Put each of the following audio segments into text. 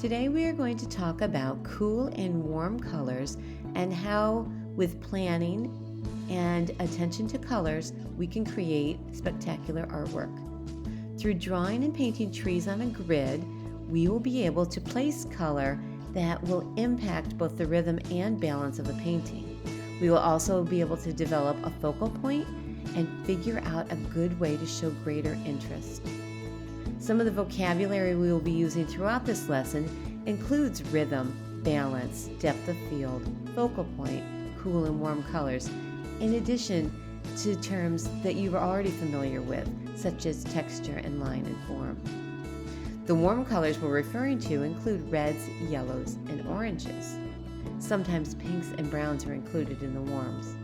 Today we are going to talk about cool and warm colors and how, with planning and attention to colors, we can create spectacular artwork. Through drawing and painting trees on a grid, we will be able to place color that will impact both the rhythm and balance of the painting. We will also be able to develop a focal point and figure out a good way to show greater interest. Some of the vocabulary we will be using throughout this lesson includes rhythm, balance, depth of field, focal point, cool and warm colors, in addition to terms that you are already familiar with, such as texture and line and form. The warm colors we're referring to include reds, yellows, and oranges. Sometimes pinks and browns are included in the warms.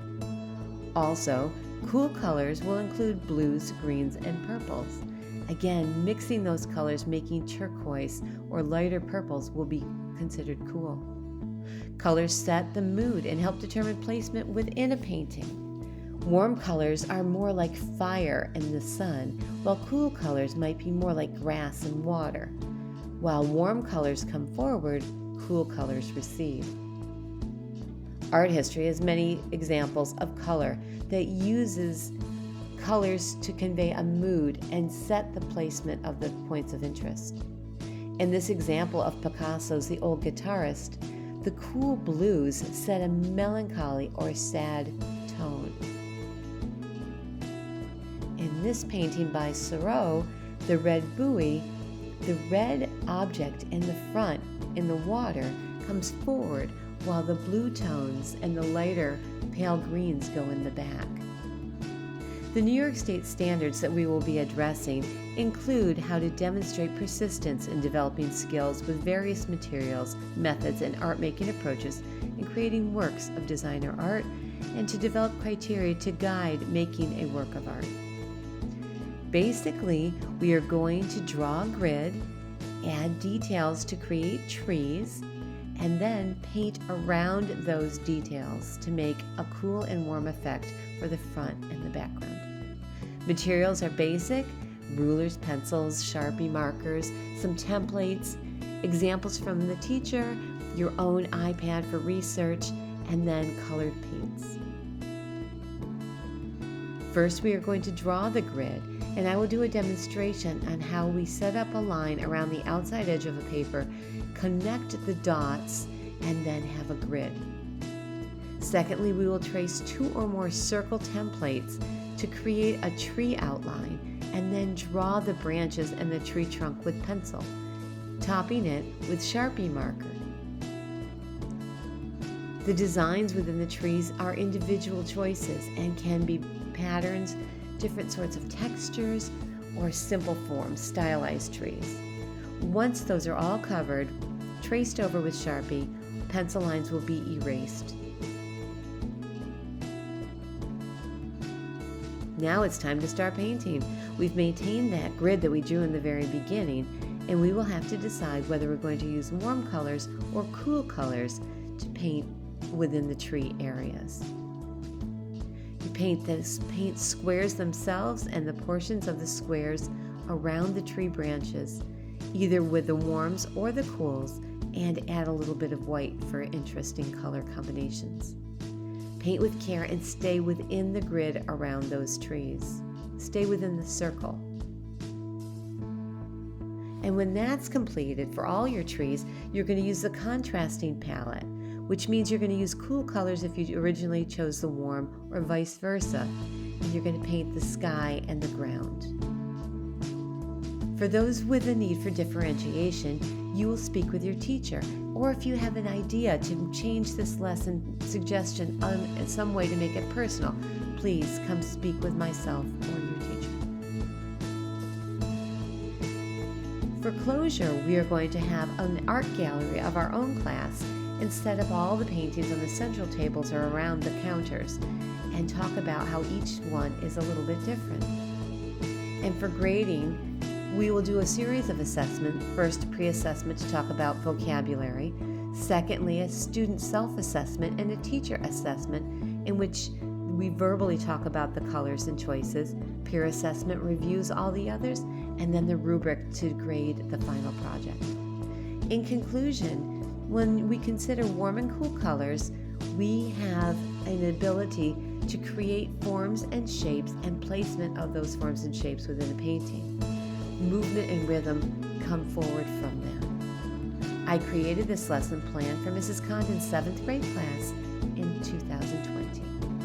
Also, cool colors will include blues, greens, and purples. Again, mixing those colors, making turquoise or lighter purples will be considered cool. Colors set the mood and help determine placement within a painting. Warm colors are more like fire and the sun, while cool colors might be more like grass and water. While warm colors come forward, cool colors recede. Art history has many examples of color that uses colors to convey a mood and set the placement of the points of interest. In this example of Picasso's The Old Guitarist, the cool blues set a melancholy or sad tone. In this painting by Seurat, The Red Buoy, the red object in the front in the water comes forward while the blue tones and the lighter pale greens go in the back. The New York State standards that we will be addressing include how to demonstrate persistence in developing skills with various materials, methods, and art-making approaches in creating works of designer art, and to develop criteria to guide making a work of art. Basically, we are going to draw a grid, add details to create trees, and then paint around those details to make a cool and warm effect for the front and the background. Materials are basic: rulers, pencils, Sharpie markers, some templates, examples from the teacher, your own iPad for research, and then colored paints. First, we are going to draw the grid, and I will do a demonstration on how we set up a line around the outside edge of a paper, connect the dots, and then have a grid. Secondly, we will trace 2 or more circle templates to create a tree outline, and then draw the branches and the tree trunk with pencil, topping it with Sharpie marker. The designs within the trees are individual choices and can be patterns, different sorts of textures, or simple forms, stylized trees. Once those are all covered, traced over with Sharpie, pencil lines will be erased. Now it's time to start painting. We've maintained that grid that we drew in the very beginning, and we will have to decide whether we're going to use warm colors or cool colors to paint within the tree areas. You paint squares themselves and the portions of the squares around the tree branches, either with the warms or the cools, and add a little bit of white for interesting color combinations. Paint with care and stay within the grid around those trees. Stay within the circle. And when that's completed for all your trees, you're going to use the contrasting palette, which means you're going to use cool colors if you originally chose the warm, or vice versa. And you're going to paint the sky and the ground. For those with a need for differentiation, you will speak with your teacher, or if you have an idea to change this lesson suggestion in some way to make it personal, please come speak with myself or your teacher. For closure, we are going to have an art gallery of our own class and set up all the paintings on the central tables or around the counters and talk about how each one is a little bit different. And for grading, we will do a series of assessments. First, a pre-assessment to talk about vocabulary. Secondly, a student self-assessment and a teacher assessment in which we verbally talk about the colors and choices. Peer assessment reviews all the others, and then the rubric to grade the final project. In conclusion, when we consider warm and cool colors, we have an ability to create forms and shapes and placement of those forms and shapes within a painting. Movement and rhythm come forward from them. I created this lesson plan for Mrs. Condon's 7th grade class in 2020.